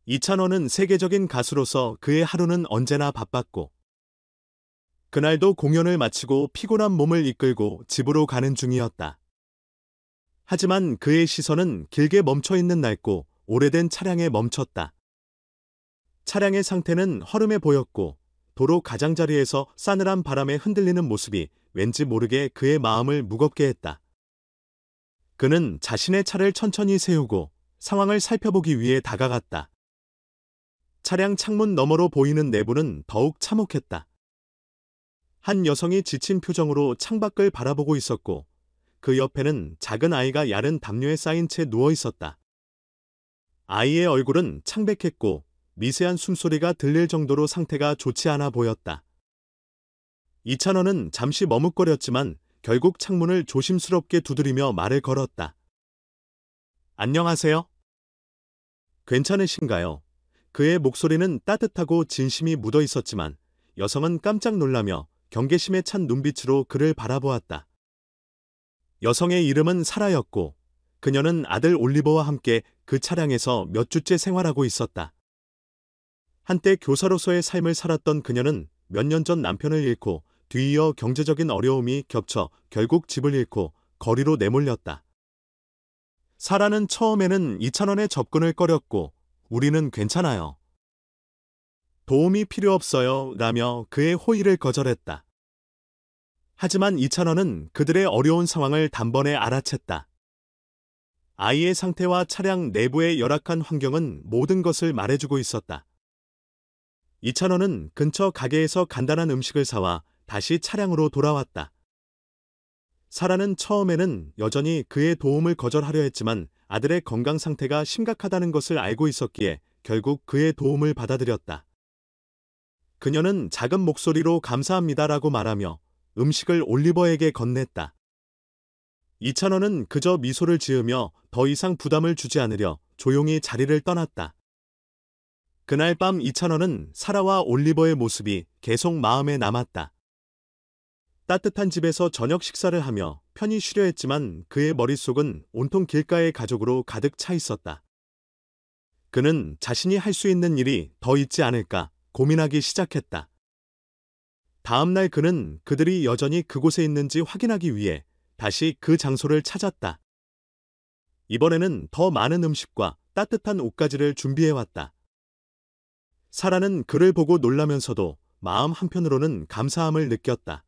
이찬원은 세계적인 가수로서 그의 하루는 언제나 바빴고, 그날도 공연을 마치고 피곤한 몸을 이끌고 집으로 가는 중이었다. 하지만 그의 시선은 길게 멈춰 있는 낡고 오래된 차량에 멈췄다. 차량의 상태는 허름해 보였고, 도로 가장자리에서 싸늘한 바람에 흔들리는 모습이 왠지 모르게 그의 마음을 무겁게 했다. 그는 자신의 차를 천천히 세우고 상황을 살펴보기 위해 다가갔다. 차량 창문 너머로 보이는 내부는 더욱 참혹했다. 한 여성이 지친 표정으로 창밖을 바라보고 있었고, 그 옆에는 작은 아이가 야른 담요에 쌓인 채 누워 있었다. 아이의 얼굴은 창백했고 미세한 숨소리가 들릴 정도로 상태가 좋지 않아 보였다. 이찬원은 잠시 머뭇거렸지만 결국 창문을 조심스럽게 두드리며 말을 걸었다. 안녕하세요. 괜찮으신가요? 그의 목소리는 따뜻하고 진심이 묻어 있었지만 여성은 깜짝 놀라며 경계심에 찬 눈빛으로 그를 바라보았다. 여성의 이름은 사라였고 그녀는 아들 올리버와 함께 그 차량에서 몇 주째 생활하고 있었다. 한때 교사로서의 삶을 살았던 그녀는 몇 년 전 남편을 잃고 뒤이어 경제적인 어려움이 겹쳐 결국 집을 잃고 거리로 내몰렸다. 사라는 처음에는 이찬원의 접근을 꺼렸고 우리는 괜찮아요. 도움이 필요 없어요 라며 그의 호의를 거절했다. 하지만 이찬원은 그들의 어려운 상황을 단번에 알아챘다. 아이의 상태와 차량 내부의 열악한 환경은 모든 것을 말해주고 있었다. 이찬원은 근처 가게에서 간단한 음식을 사와 다시 차량으로 돌아왔다. 사라는 처음에는 여전히 그의 도움을 거절하려 했지만 아들의 건강 상태가 심각하다는 것을 알고 있었기에 결국 그의 도움을 받아들였다. 그녀는 작은 목소리로 감사합니다라고 말하며 음식을 올리버에게 건넸다. 이찬원은 그저 미소를 지으며 더 이상 부담을 주지 않으려 조용히 자리를 떠났다. 그날 밤 이찬원은 사라와 올리버의 모습이 계속 마음에 남았다. 따뜻한 집에서 저녁 식사를 하며 편히 쉬려 했지만 그의 머릿속은 온통 길가의 가족으로 가득 차 있었다. 그는 자신이 할 수 있는 일이 더 있지 않을까 고민하기 시작했다. 다음 날 그는 그들이 여전히 그곳에 있는지 확인하기 위해 다시 그 장소를 찾았다. 이번에는 더 많은 음식과 따뜻한 옷가지를 준비해왔다. 사라는 그를 보고 놀라면서도 마음 한편으로는 감사함을 느꼈다.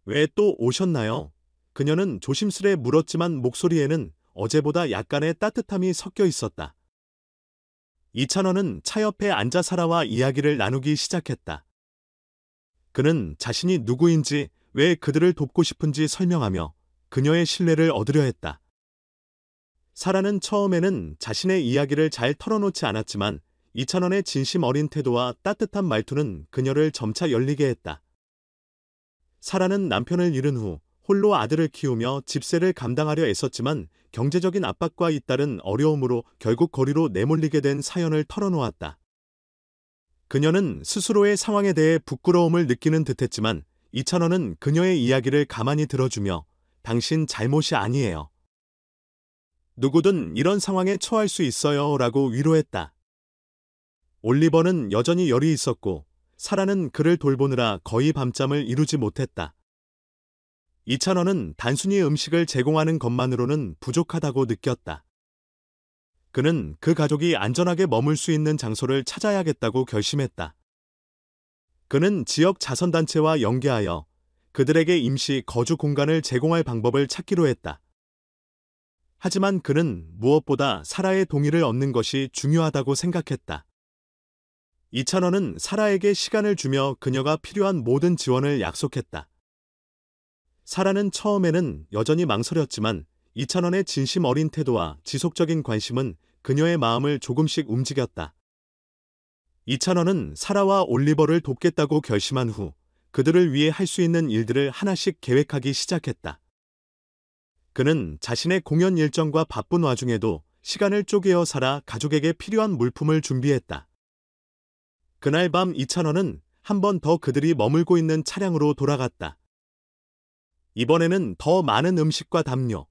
왜 또 오셨나요? 그녀는 조심스레 물었지만 목소리에는 어제보다 약간의 따뜻함이 섞여 있었다. 이찬원은 차 옆에 앉아 사라와 이야기를 나누기 시작했다. 그는 자신이 누구인지 왜 그들을 돕고 싶은지 설명하며 그녀의 신뢰를 얻으려 했다. 사라는 처음에는 자신의 이야기를 잘 털어놓지 않았지만 이찬원의 진심 어린 태도와 따뜻한 말투는 그녀를 점차 열리게 했다. 사라는 남편을 잃은 후 홀로 아들을 키우며 집세를 감당하려 애썼지만 경제적인 압박과 잇따른 어려움으로 결국 거리로 내몰리게 된 사연을 털어놓았다. 그녀는 스스로의 상황에 대해 부끄러움을 느끼는 듯했지만 이찬원은 그녀의 이야기를 가만히 들어주며 당신 잘못이 아니에요. 누구든 이런 상황에 처할 수 있어요 라고 위로했다. 올리버는 여전히 열이 있었고 사라는 그를 돌보느라 거의 밤잠을 이루지 못했다. 이찬원은 단순히 음식을 제공하는 것만으로는 부족하다고 느꼈다. 그는 그 가족이 안전하게 머물 수 있는 장소를 찾아야겠다고 결심했다. 그는 지역 자선단체와 연계하여 그들에게 임시 거주 공간을 제공할 방법을 찾기로 했다. 하지만 그는 무엇보다 사라의 동의를 얻는 것이 중요하다고 생각했다. 이찬원은 사라에게 시간을 주며 그녀가 필요한 모든 지원을 약속했다. 사라는 처음에는 여전히 망설였지만 이찬원의 진심 어린 태도와 지속적인 관심은 그녀의 마음을 조금씩 움직였다. 이찬원은 사라와 올리버를 돕겠다고 결심한 후 그들을 위해 할 수 있는 일들을 하나씩 계획하기 시작했다. 그는 자신의 공연 일정과 바쁜 와중에도 시간을 쪼개어 사라 가족에게 필요한 물품을 준비했다. 그날 밤 이찬원은 한 번 더 그들이 머물고 있는 차량으로 돌아갔다. 이번에는 더 많은 음식과 담요,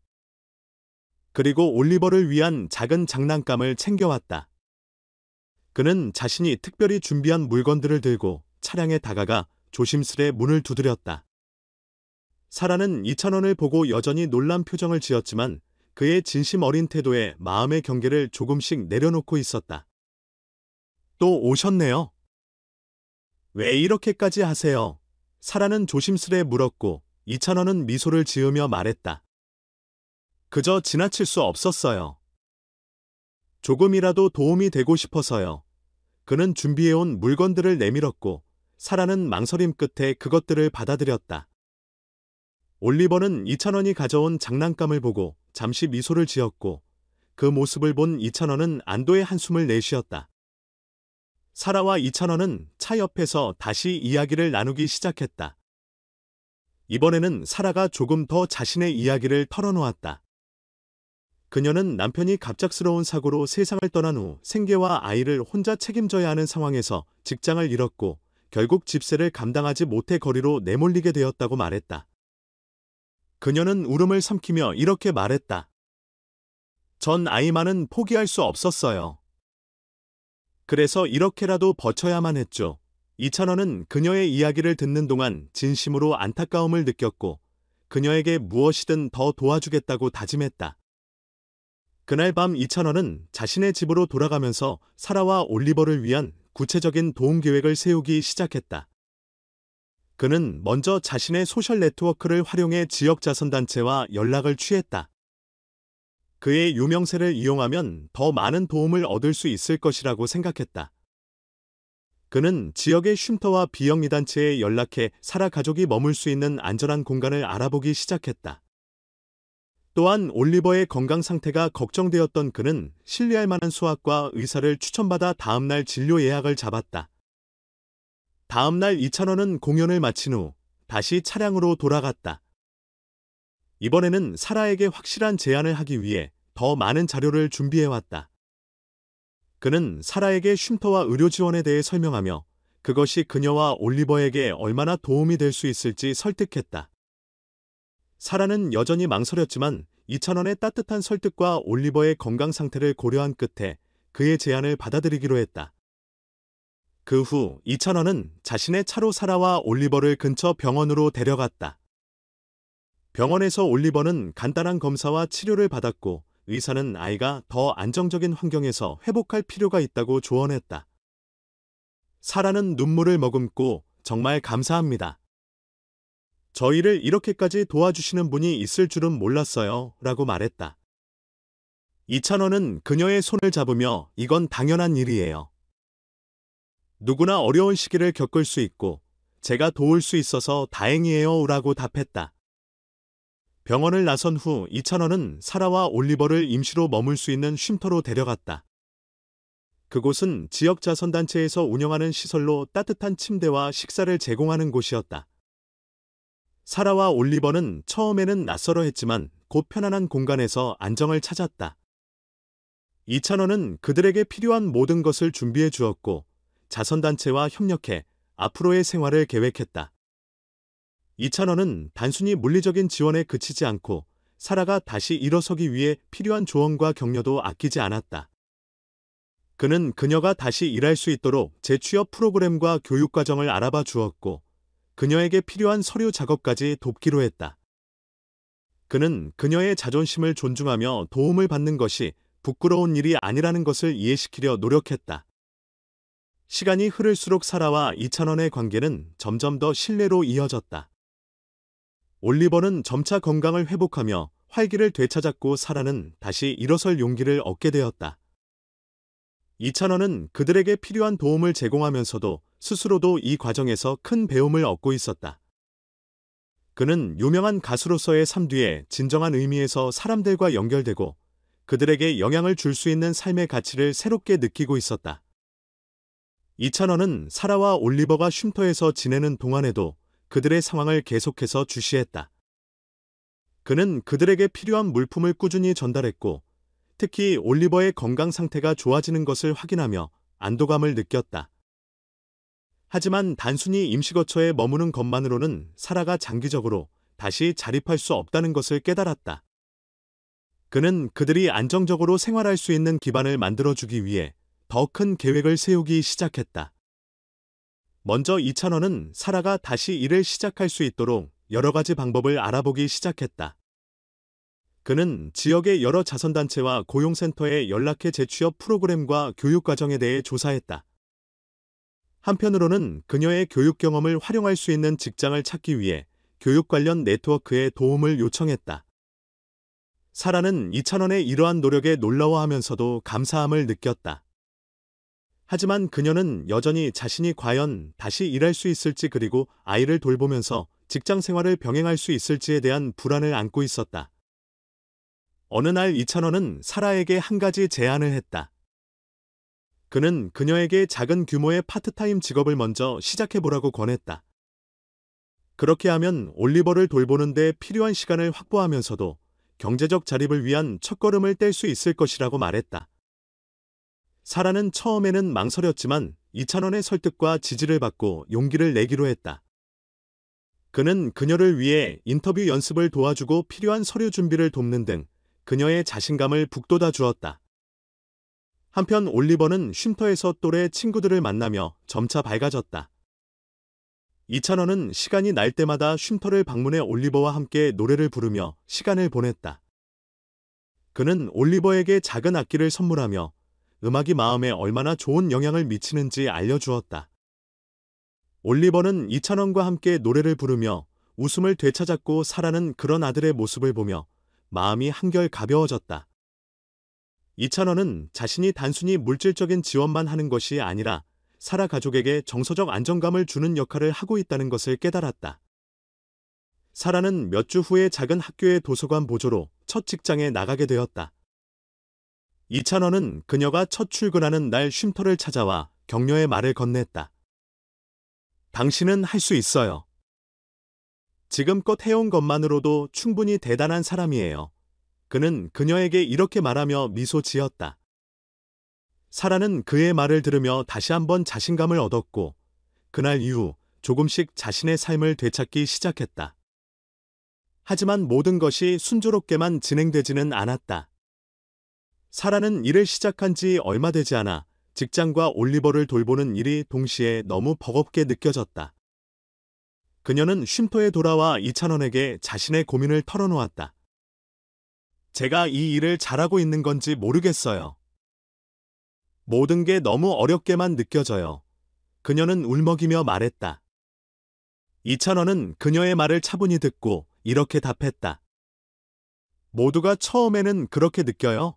그리고 올리버를 위한 작은 장난감을 챙겨왔다. 그는 자신이 특별히 준비한 물건들을 들고 차량에 다가가 조심스레 문을 두드렸다. 사라는 2,000원을 보고 여전히 놀란 표정을 지었지만 그의 진심 어린 태도에 마음의 경계를 조금씩 내려놓고 있었다. 또 오셨네요. 왜 이렇게까지 하세요? 사라는 조심스레 물었고 2,000원은 미소를 지으며 말했다. 그저 지나칠 수 없었어요. 조금이라도 도움이 되고 싶어서요. 그는 준비해온 물건들을 내밀었고 사라는 망설임 끝에 그것들을 받아들였다. 올리버는 2,000원이 가져온 장난감을 보고 잠시 미소를 지었고 그 모습을 본 2,000원은 안도의 한숨을 내쉬었다. 사라와 2,000원은 차 옆에서 다시 이야기를 나누기 시작했다. 이번에는 사라가 조금 더 자신의 이야기를 털어놓았다. 그녀는 남편이 갑작스러운 사고로 세상을 떠난 후 생계와 아이를 혼자 책임져야 하는 상황에서 직장을 잃었고 결국 집세를 감당하지 못해 거리로 내몰리게 되었다고 말했다. 그녀는 울음을 삼키며 이렇게 말했다. 전 아이만은 포기할 수 없었어요. 그래서 이렇게라도 버텨야만 했죠. 2,000원은 그녀의 이야기를 듣는 동안 진심으로 안타까움을 느꼈고 그녀에게 무엇이든 더 도와주겠다고 다짐했다. 그날 밤 2,000원은 자신의 집으로 돌아가면서 사라와 올리버를 위한 구체적인 도움 계획을 세우기 시작했다. 그는 먼저 자신의 소셜 네트워크를 활용해 지역 자선단체와 연락을 취했다. 그의 유명세를 이용하면 더 많은 도움을 얻을 수 있을 것이라고 생각했다. 그는 지역의 쉼터와 비영리 단체에 연락해 사라 가족이 머물 수 있는 안전한 공간을 알아보기 시작했다. 또한 올리버의 건강 상태가 걱정되었던 그는 신뢰할 만한 수학과 의사를 추천받아 다음날 진료 예약을 잡았다. 다음날 2,000원은 공연을 마친 후 다시 차량으로 돌아갔다. 이번에는 사라에게 확실한 제안을 하기 위해 더 많은 자료를 준비해왔다. 그는 사라에게 쉼터와 의료 지원에 대해 설명하며 그것이 그녀와 올리버에게 얼마나 도움이 될 수 있을지 설득했다. 사라는 여전히 망설였지만 2,000원의 따뜻한 설득과 올리버의 건강 상태를 고려한 끝에 그의 제안을 받아들이기로 했다. 그 후 2,000원은 자신의 차로 사라와 올리버를 근처 병원으로 데려갔다. 병원에서 올리버는 간단한 검사와 치료를 받았고 의사는 아이가 더 안정적인 환경에서 회복할 필요가 있다고 조언했다. 사라는 눈물을 머금고 정말 감사합니다. 저희를 이렇게까지 도와주시는 분이 있을 줄은 몰랐어요. 라고 말했다. 2,000원은 그녀의 손을 잡으며 이건 당연한 일이에요. 누구나 어려운 시기를 겪을 수 있고 제가 도울 수 있어서 다행이에요. 라고 답했다. 병원을 나선 후 2,000원은 사라와 올리버를 임시로 머물 수 있는 쉼터로 데려갔다. 그곳은 지역 자선단체에서 운영하는 시설로 따뜻한 침대와 식사를 제공하는 곳이었다. 사라와 올리버는 처음에는 낯설어 했지만 곧 편안한 공간에서 안정을 찾았다. 2,000원은 그들에게 필요한 모든 것을 준비해 주었고 자선단체와 협력해 앞으로의 생활을 계획했다. 2,000원은 단순히 물리적인 지원에 그치지 않고 사라가 다시 일어서기 위해 필요한 조언과 격려도 아끼지 않았다. 그는 그녀가 다시 일할 수 있도록 재취업 프로그램과 교육과정을 알아봐 주었고 그녀에게 필요한 서류 작업까지 돕기로 했다. 그는 그녀의 자존심을 존중하며 도움을 받는 것이 부끄러운 일이 아니라는 것을 이해시키려 노력했다. 시간이 흐를수록 사라와 2,000원의 관계는 점점 더 신뢰로 이어졌다. 올리버는 점차 건강을 회복하며 활기를 되찾았고 사라는 다시 일어설 용기를 얻게 되었다. 2,000원은 그들에게 필요한 도움을 제공하면서도 스스로도 이 과정에서 큰 배움을 얻고 있었다. 그는 유명한 가수로서의 삶 뒤에 진정한 의미에서 사람들과 연결되고 그들에게 영향을 줄 수 있는 삶의 가치를 새롭게 느끼고 있었다. 2,000원은 사라와 올리버가 쉼터에서 지내는 동안에도 그들의 상황을 계속해서 주시했다. 그는 그들에게 필요한 물품을 꾸준히 전달했고 특히 올리버의 건강 상태가 좋아지는 것을 확인하며 안도감을 느꼈다. 하지만 단순히 임시거처에 머무는 것만으로는 사라가 장기적으로 다시 자립할 수 없다는 것을 깨달았다. 그는 그들이 안정적으로 생활할 수 있는 기반을 만들어주기 위해 더 큰 계획을 세우기 시작했다. 먼저 이찬원은 사라가 다시 일을 시작할 수 있도록 여러 가지 방법을 알아보기 시작했다. 그는 지역의 여러 자선단체와 고용센터에 연락해 재취업 프로그램과 교육과정에 대해 조사했다. 한편으로는 그녀의 교육 경험을 활용할 수 있는 직장을 찾기 위해 교육 관련 네트워크에 도움을 요청했다. 사라는 이찬원의 이러한 노력에 놀라워하면서도 감사함을 느꼈다. 하지만 그녀는 여전히 자신이 과연 다시 일할 수 있을지 그리고 아이를 돌보면서 직장 생활을 병행할 수 있을지에 대한 불안을 안고 있었다. 어느 날 이찬원은 사라에게 한 가지 제안을 했다. 그는 그녀에게 작은 규모의 파트타임 직업을 먼저 시작해보라고 권했다. 그렇게 하면 올리버를 돌보는 데 필요한 시간을 확보하면서도 경제적 자립을 위한 첫걸음을 뗄 수 있을 것이라고 말했다. 사라는 처음에는 망설였지만 이찬원의 설득과 지지를 받고 용기를 내기로 했다. 그는 그녀를 위해 인터뷰 연습을 도와주고 필요한 서류 준비를 돕는 등 그녀의 자신감을 북돋아 주었다. 한편 올리버는 쉼터에서 또래 친구들을 만나며 점차 밝아졌다. 이찬원은 시간이 날 때마다 쉼터를 방문해 올리버와 함께 노래를 부르며 시간을 보냈다. 그는 올리버에게 작은 악기를 선물하며 음악이 마음에 얼마나 좋은 영향을 미치는지 알려주었다. 올리버는 이찬원과 함께 노래를 부르며 웃음을 되찾았고 사라는 그런 아들의 모습을 보며 마음이 한결 가벼워졌다. 이찬원은 자신이 단순히 물질적인 지원만 하는 것이 아니라 사라 가족에게 정서적 안정감을 주는 역할을 하고 있다는 것을 깨달았다. 사라는 몇 주 후에 작은 학교의 도서관 보조로 첫 직장에 나가게 되었다. 이찬원은 그녀가 첫 출근하는 날 쉼터를 찾아와 격려의 말을 건넸다. 당신은 할 수 있어요. 지금껏 해온 것만으로도 충분히 대단한 사람이에요. 그는 그녀에게 이렇게 말하며 미소 지었다. 사라는 그의 말을 들으며 다시 한번 자신감을 얻었고 그날 이후 조금씩 자신의 삶을 되찾기 시작했다. 하지만 모든 것이 순조롭게만 진행되지는 않았다. 사라는 일을 시작한 지 얼마 되지 않아 직장과 올리버를 돌보는 일이 동시에 너무 버겁게 느껴졌다. 그녀는 쉼터에 돌아와 이찬원에게 자신의 고민을 털어놓았다. 제가 이 일을 잘하고 있는 건지 모르겠어요. 모든 게 너무 어렵게만 느껴져요. 그녀는 울먹이며 말했다. 이찬원은 그녀의 말을 차분히 듣고 이렇게 답했다. 모두가 처음에는 그렇게 느껴요.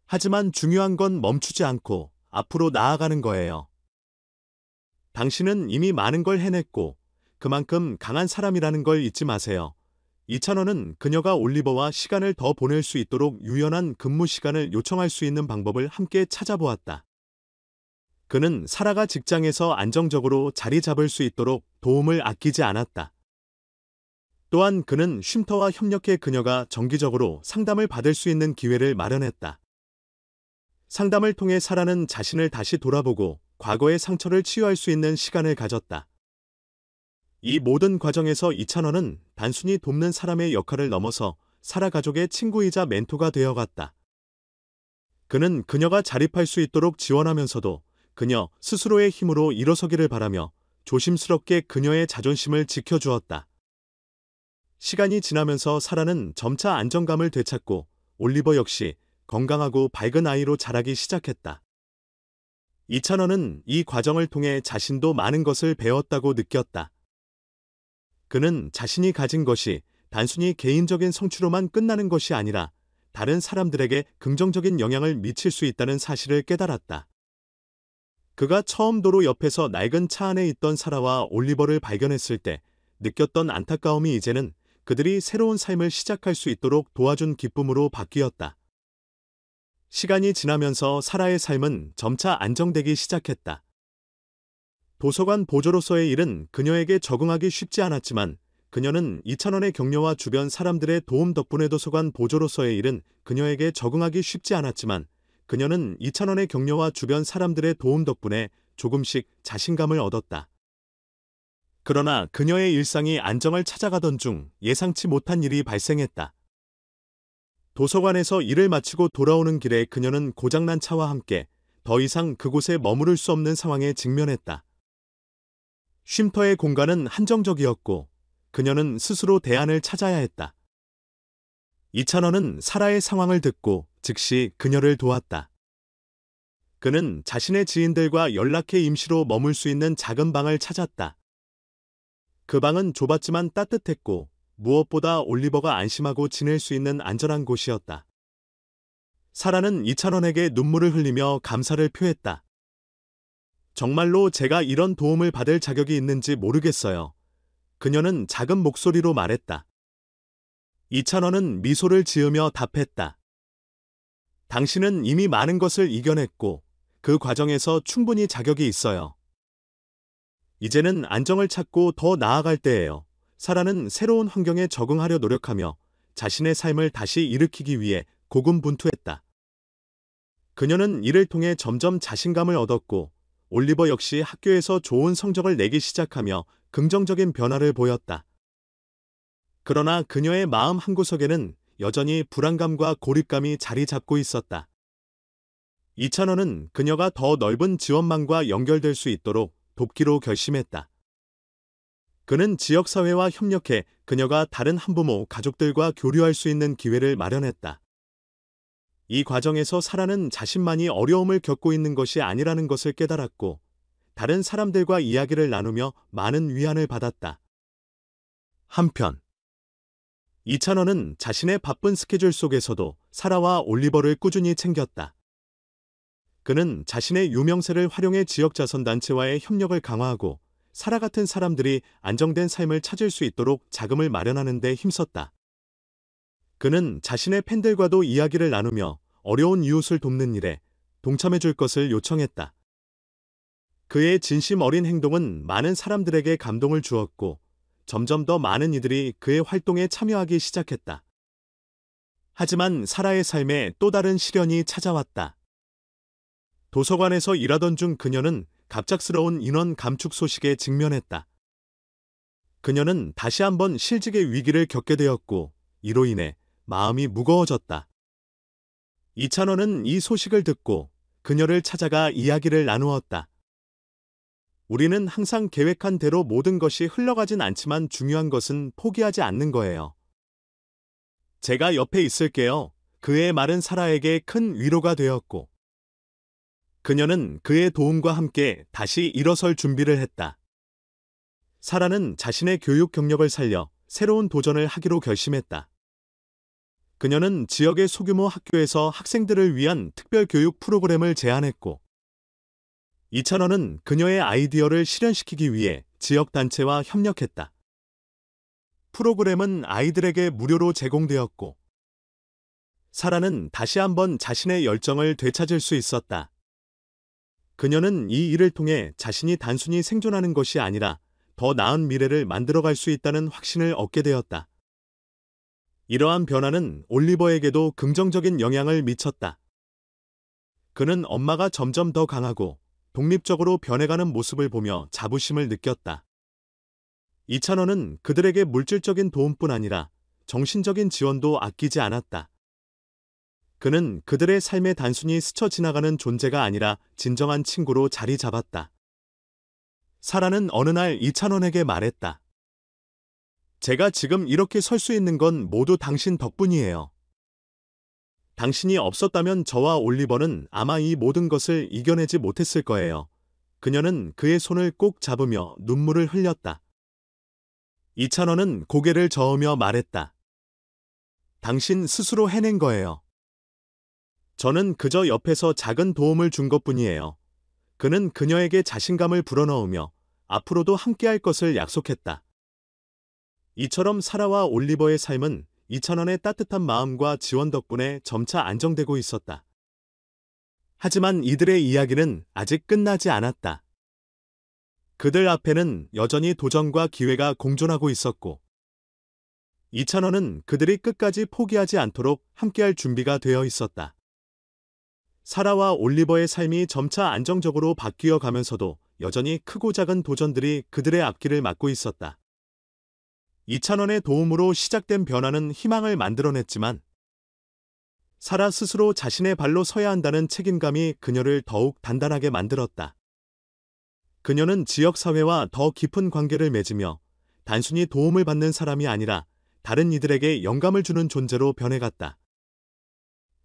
하지만 중요한 건 멈추지 않고 앞으로 나아가는 거예요. 당신은 이미 많은 걸 해냈고 그만큼 강한 사람이라는 걸 잊지 마세요. 이찬원은 그녀가 올리버와 시간을 더 보낼 수 있도록 유연한 근무 시간을 요청할 수 있는 방법을 함께 찾아보았다. 그는 사라가 직장에서 안정적으로 자리 잡을 수 있도록 도움을 아끼지 않았다. 또한 그는 쉼터와 협력해 그녀가 정기적으로 상담을 받을 수 있는 기회를 마련했다. 상담을 통해 사라는 자신을 다시 돌아보고 과거의 상처를 치유할 수 있는 시간을 가졌다. 이 모든 과정에서 이찬원은 단순히 돕는 사람의 역할을 넘어서 사라 가족의 친구이자 멘토가 되어갔다. 그는 그녀가 자립할 수 있도록 지원하면서도 그녀 스스로의 힘으로 일어서기를 바라며 조심스럽게 그녀의 자존심을 지켜주었다. 시간이 지나면서 사라는 점차 안정감을 되찾고 올리버 역시 건강하고 밝은 아이로 자라기 시작했다. 이찬원은 이 과정을 통해 자신도 많은 것을 배웠다고 느꼈다. 그는 자신이 가진 것이 단순히 개인적인 성취로만 끝나는 것이 아니라 다른 사람들에게 긍정적인 영향을 미칠 수 있다는 사실을 깨달았다. 그가 처음 도로 옆에서 낡은 차 안에 있던 사라와 올리버를 발견했을 때 느꼈던 안타까움이 이제는 그들이 새로운 삶을 시작할 수 있도록 도와준 기쁨으로 바뀌었다. 시간이 지나면서 사라의 삶은 점차 안정되기 시작했다. 도서관 보조로서의 일은 그녀에게 적응하기 쉽지 않았지만 그녀는 이찬원의 격려와 주변 사람들의 도움 덕분에 도서관 보조로서의 일은 그녀에게 적응하기 쉽지 않았지만 그녀는 이찬원의 격려와 주변 사람들의 도움 덕분에 조금씩 자신감을 얻었다. 그러나 그녀의 일상이 안정을 찾아가던 중 예상치 못한 일이 발생했다. 도서관에서 일을 마치고 돌아오는 길에 그녀는 고장난 차와 함께 더 이상 그곳에 머무를 수 없는 상황에 직면했다. 쉼터의 공간은 한정적이었고 그녀는 스스로 대안을 찾아야 했다. 이찬원은 사라의 상황을 듣고 즉시 그녀를 도왔다. 그는 자신의 지인들과 연락해 임시로 머물 수 있는 작은 방을 찾았다. 그 방은 좁았지만 따뜻했고 무엇보다 올리버가 안심하고 지낼 수 있는 안전한 곳이었다. 사라는 이찬원에게 눈물을 흘리며 감사를 표했다. 정말로 제가 이런 도움을 받을 자격이 있는지 모르겠어요. 그녀는 작은 목소리로 말했다. 이찬원은 미소를 지으며 답했다. 당신은 이미 많은 것을 이겨냈고 그 과정에서 충분히 자격이 있어요. 이제는 안정을 찾고 더 나아갈 때예요. 사라는 새로운 환경에 적응하려 노력하며 자신의 삶을 다시 일으키기 위해 고군분투했다. 그녀는 이를 통해 점점 자신감을 얻었고 올리버 역시 학교에서 좋은 성적을 내기 시작하며 긍정적인 변화를 보였다. 그러나 그녀의 마음 한구석에는 여전히 불안감과 고립감이 자리 잡고 있었다. 이찬원은 그녀가 더 넓은 지원망과 연결될 수 있도록 돕기로 결심했다. 그는 지역사회와 협력해 그녀가 다른 한부모 가족들과 교류할 수 있는 기회를 마련했다. 이 과정에서 사라는 자신만이 어려움을 겪고 있는 것이 아니라는 것을 깨달았고 다른 사람들과 이야기를 나누며 많은 위안을 받았다. 한편 이찬원은 자신의 바쁜 스케줄 속에서도 사라와 올리버를 꾸준히 챙겼다. 그는 자신의 유명세를 활용해 지역자선단체와의 협력을 강화하고 사라 같은 사람들이 안정된 삶을 찾을 수 있도록 자금을 마련하는 데 힘썼다. 그는 자신의 팬들과도 이야기를 나누며 어려운 이웃을 돕는 일에 동참해 줄 것을 요청했다. 그의 진심 어린 행동은 많은 사람들에게 감동을 주었고 점점 더 많은 이들이 그의 활동에 참여하기 시작했다. 하지만 사라의 삶에 또 다른 시련이 찾아왔다. 도서관에서 일하던 중 그녀는 갑작스러운 인원 감축 소식에 직면했다. 그녀는 다시 한번 실직의 위기를 겪게 되었고 이로 인해 마음이 무거워졌다. 이찬원은 이 소식을 듣고 그녀를 찾아가 이야기를 나누었다. 우리는 항상 계획한 대로 모든 것이 흘러가진 않지만 중요한 것은 포기하지 않는 거예요. 제가 옆에 있을게요. 그의 말은 사라에게 큰 위로가 되었고 그녀는 그의 도움과 함께 다시 일어설 준비를 했다. 사라는 자신의 교육 경력을 살려 새로운 도전을 하기로 결심했다. 그녀는 지역의 소규모 학교에서 학생들을 위한 특별 교육 프로그램을 제안했고 이찬원은 그녀의 아이디어를 실현시키기 위해 지역단체와 협력했다. 프로그램은 아이들에게 무료로 제공되었고 사라는 다시 한번 자신의 열정을 되찾을 수 있었다. 그녀는 이 일을 통해 자신이 단순히 생존하는 것이 아니라 더 나은 미래를 만들어갈 수 있다는 확신을 얻게 되었다. 이러한 변화는 올리버에게도 긍정적인 영향을 미쳤다. 그는 엄마가 점점 더 강하고 독립적으로 변해가는 모습을 보며 자부심을 느꼈다. 이찬원은 그들에게 물질적인 도움뿐 아니라 정신적인 지원도 아끼지 않았다. 그는 그들의 삶에 단순히 스쳐 지나가는 존재가 아니라 진정한 친구로 자리 잡았다. 사라는 어느 날 이찬원에게 말했다. 제가 지금 이렇게 설 수 있는 건 모두 당신 덕분이에요. 당신이 없었다면 저와 올리버는 아마 이 모든 것을 이겨내지 못했을 거예요. 그녀는 그의 손을 꼭 잡으며 눈물을 흘렸다. 이찬원은 고개를 저으며 말했다. 당신 스스로 해낸 거예요. 저는 그저 옆에서 작은 도움을 준 것뿐이에요. 그는 그녀에게 자신감을 불어넣으며 앞으로도 함께할 것을 약속했다. 이처럼 사라와 올리버의 삶은 이찬원의 따뜻한 마음과 지원 덕분에 점차 안정되고 있었다. 하지만 이들의 이야기는 아직 끝나지 않았다. 그들 앞에는 여전히 도전과 기회가 공존하고 있었고 이찬원은 그들이 끝까지 포기하지 않도록 함께할 준비가 되어 있었다. 사라와 올리버의 삶이 점차 안정적으로 바뀌어 가면서도 여전히 크고 작은 도전들이 그들의 앞길을 막고 있었다. 이찬원의 도움으로 시작된 변화는 희망을 만들어냈지만 사라 스스로 자신의 발로 서야 한다는 책임감이 그녀를 더욱 단단하게 만들었다. 그녀는 지역사회와 더 깊은 관계를 맺으며 단순히 도움을 받는 사람이 아니라 다른 이들에게 영감을 주는 존재로 변해갔다.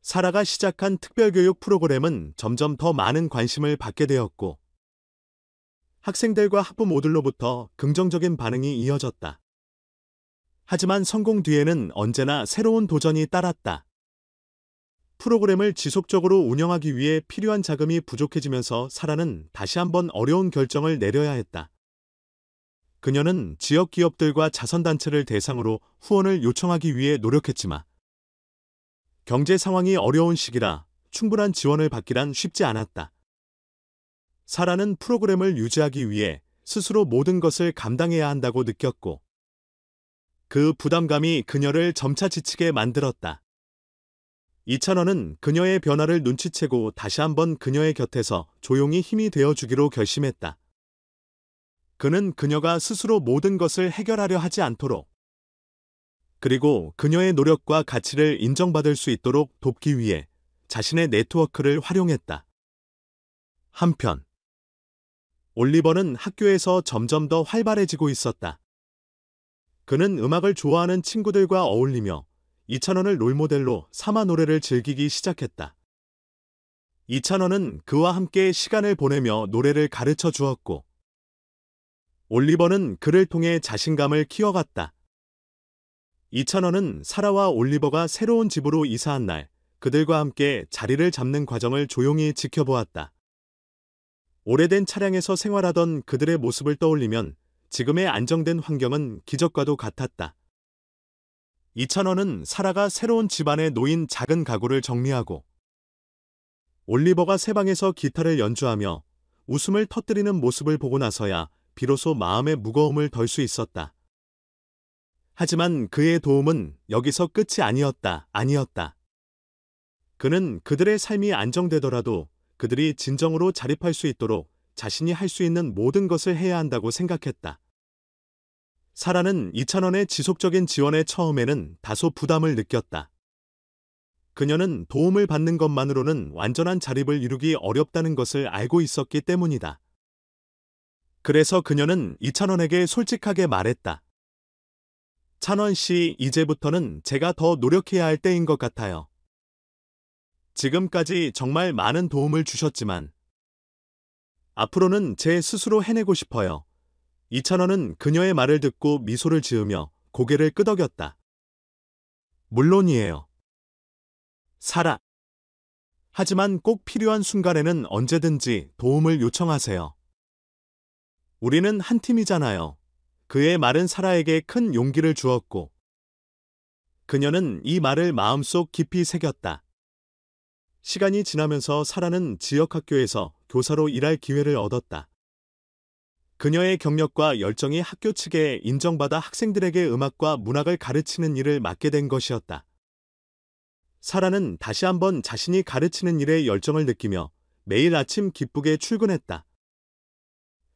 사라가 시작한 특별교육 프로그램은 점점 더 많은 관심을 받게 되었고, 학생들과 학부모들로부터 긍정적인 반응이 이어졌다. 하지만 성공 뒤에는 언제나 새로운 도전이 따랐다. 프로그램을 지속적으로 운영하기 위해 필요한 자금이 부족해지면서 사라는 다시 한번 어려운 결정을 내려야 했다. 그녀는 지역 기업들과 자선단체를 대상으로 후원을 요청하기 위해 노력했지만 경제 상황이 어려운 시기라 충분한 지원을 받기란 쉽지 않았다. 사라는 프로그램을 유지하기 위해 스스로 모든 것을 감당해야 한다고 느꼈고, 그 부담감이 그녀를 점차 지치게 만들었다. 이찬원은 그녀의 변화를 눈치채고 다시 한번 그녀의 곁에서 조용히 힘이 되어주기로 결심했다. 그는 그녀가 스스로 모든 것을 해결하려 하지 않도록, 그리고 그녀의 노력과 가치를 인정받을 수 있도록 돕기 위해 자신의 네트워크를 활용했다. 한편, 올리버는 학교에서 점점 더 활발해지고 있었다. 그는 음악을 좋아하는 친구들과 어울리며 이찬원을 롤모델로 삼아 노래를 즐기기 시작했다. 이찬원은 그와 함께 시간을 보내며 노래를 가르쳐 주었고, 올리버는 그를 통해 자신감을 키워갔다. 이찬원은 사라와 올리버가 새로운 집으로 이사한 날, 그들과 함께 자리를 잡는 과정을 조용히 지켜보았다. 오래된 차량에서 생활하던 그들의 모습을 떠올리면 지금의 안정된 환경은 기적과도 같았다. 이찬원은 사라가 새로운 집안에 놓인 작은 가구를 정리하고, 올리버가 새 방에서 기타를 연주하며 웃음을 터뜨리는 모습을 보고 나서야 비로소 마음의 무거움을 덜 수 있었다. 하지만 그의 도움은 여기서 끝이 아니었다. 그는 그들의 삶이 안정되더라도 그들이 진정으로 자립할 수 있도록 자신이 할 수 있는 모든 것을 해야 한다고 생각했다. 사라는 이찬원의 지속적인 지원에 처음에는 다소 부담을 느꼈다. 그녀는 도움을 받는 것만으로는 완전한 자립을 이루기 어렵다는 것을 알고 있었기 때문이다. 그래서 그녀는 이찬원에게 솔직하게 말했다. 찬원 씨, 이제부터는 제가 더 노력해야 할 때인 것 같아요. 지금까지 정말 많은 도움을 주셨지만 앞으로는 제 스스로 해내고 싶어요. 이찬원은 그녀의 말을 듣고 미소를 지으며 고개를 끄덕였다. 물론이에요. 사라. 하지만 꼭 필요한 순간에는 언제든지 도움을 요청하세요. 우리는 한 팀이잖아요. 그의 말은 사라에게 큰 용기를 주었고, 그녀는 이 말을 마음속 깊이 새겼다. 시간이 지나면서 사라는 지역 학교에서 교사로 일할 기회를 얻었다. 그녀의 경력과 열정이 학교 측에 인정받아 학생들에게 음악과 문학을 가르치는 일을 맡게 된 것이었다. 사라는 다시 한번 자신이 가르치는 일에 열정을 느끼며 매일 아침 기쁘게 출근했다.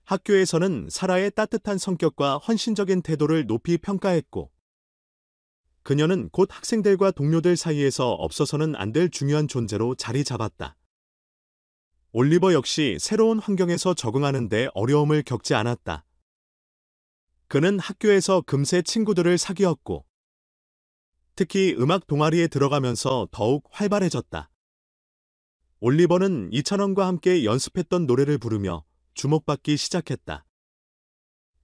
학교에서는 사라의 따뜻한 성격과 헌신적인 태도를 높이 평가했고, 그녀는 곧 학생들과 동료들 사이에서 없어서는 안 될 중요한 존재로 자리 잡았다. 올리버 역시 새로운 환경에서 적응하는 데 어려움을 겪지 않았다. 그는 학교에서 금세 친구들을 사귀었고, 특히 음악 동아리에 들어가면서 더욱 활발해졌다. 올리버는 이찬원과 함께 연습했던 노래를 부르며 주목받기 시작했다.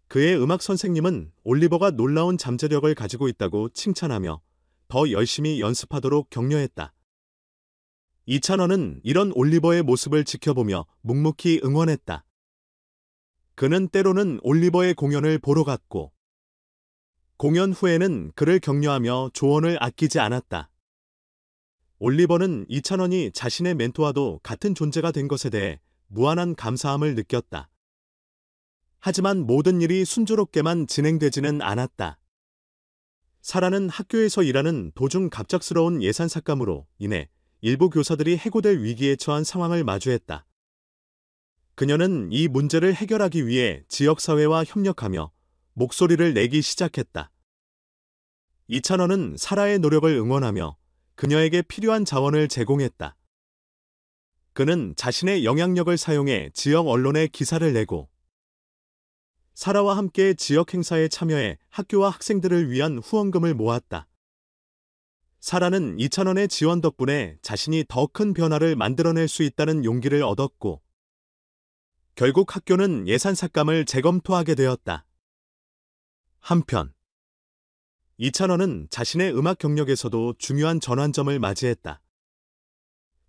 그의 음악 선생님은 올리버가 놀라운 잠재력을 가지고 있다고 칭찬하며 더 열심히 연습하도록 격려했다. 이찬원은 이런 올리버의 모습을 지켜보며 묵묵히 응원했다. 그는 때로는 올리버의 공연을 보러 갔고, 공연 후에는 그를 격려하며 조언을 아끼지 않았다. 올리버는 이찬원이 자신의 멘토와도 같은 존재가 된 것에 대해 무한한 감사함을 느꼈다. 하지만 모든 일이 순조롭게만 진행되지는 않았다. 사라는 학교에서 일하는 도중 갑작스러운 예산 삭감으로 인해 일부 교사들이 해고될 위기에 처한 상황을 마주했다. 그녀는 이 문제를 해결하기 위해 지역사회와 협력하며 목소리를 내기 시작했다. 이찬원은 사라의 노력을 응원하며 그녀에게 필요한 자원을 제공했다. 그는 자신의 영향력을 사용해 지역 언론에 기사를 내고 사라와 함께 지역 행사에 참여해 학교와 학생들을 위한 후원금을 모았다. 사라는 2,000원의 지원 덕분에 자신이 더 큰 변화를 만들어낼 수 있다는 용기를 얻었고 결국 학교는 예산 삭감을 재검토하게 되었다. 한편 2,000원은 자신의 음악 경력에서도 중요한 전환점을 맞이했다.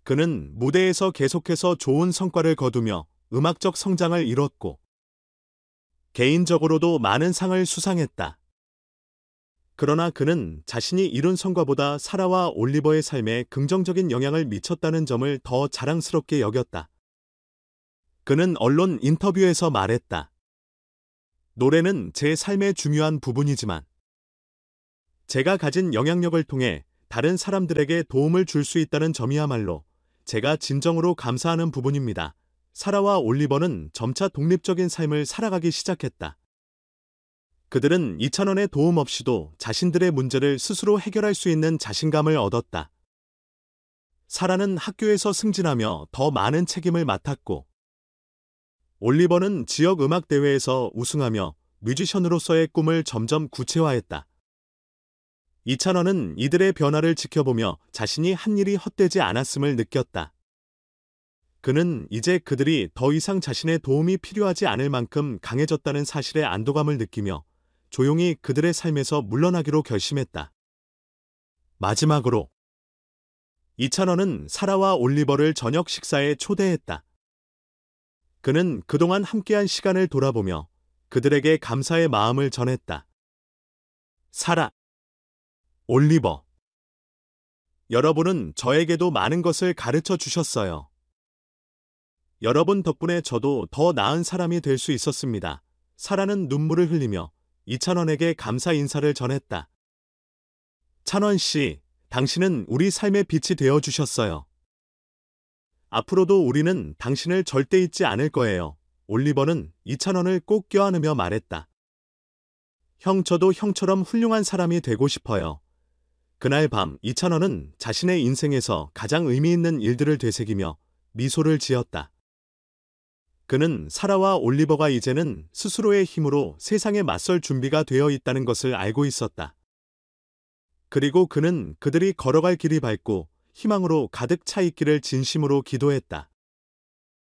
그는 무대에서 계속해서 좋은 성과를 거두며 음악적 성장을 이뤘고 개인적으로도 많은 상을 수상했다. 그러나 그는 자신이 이룬 성과보다 사라와 올리버의 삶에 긍정적인 영향을 미쳤다는 점을 더 자랑스럽게 여겼다. 그는 언론 인터뷰에서 말했다. 노래는 제 삶의 중요한 부분이지만 제가 가진 영향력을 통해 다른 사람들에게 도움을 줄 수 있다는 점이야말로 제가 진정으로 감사하는 부분입니다. 사라와 올리버는 점차 독립적인 삶을 살아가기 시작했다. 그들은 2,000원의 도움 없이도 자신들의 문제를 스스로 해결할 수 있는 자신감을 얻었다. 사라는 학교에서 승진하며 더 많은 책임을 맡았고 올리버는 지역 음악 대회에서 우승하며 뮤지션으로서의 꿈을 점점 구체화했다. 2,000원은 이들의 변화를 지켜보며 자신이 한 일이 헛되지 않았음을 느꼈다. 그는 이제 그들이 더 이상 자신의 도움이 필요하지 않을 만큼 강해졌다는 사실에 안도감을 느끼며 조용히 그들의 삶에서 물러나기로 결심했다. 마지막으로 2,000원은 사라와 올리버를 저녁 식사에 초대했다. 그는 그동안 함께한 시간을 돌아보며 그들에게 감사의 마음을 전했다. 사라, 올리버, 여러분은 저에게도 많은 것을 가르쳐 주셨어요. 여러분 덕분에 저도 더 나은 사람이 될 수 있었습니다. 사라는 눈물을 흘리며 2,000원에게 감사 인사를 전했다. 1,000원 씨, 당신은 우리 삶의 빛이 되어 주셨어요. 앞으로도 우리는 당신을 절대 잊지 않을 거예요. 올리버는 2,000원을 꼭 껴안으며 말했다. 형, 저도 형처럼 훌륭한 사람이 되고 싶어요. 그날 밤 2,000원은 자신의 인생에서 가장 의미 있는 일들을 되새기며 미소를 지었다. 그는 사라와 올리버가 이제는 스스로의 힘으로 세상에 맞설 준비가 되어 있다는 것을 알고 있었다. 그리고 그는 그들이 걸어갈 길이 밝고 희망으로 가득 차 있기를 진심으로 기도했다.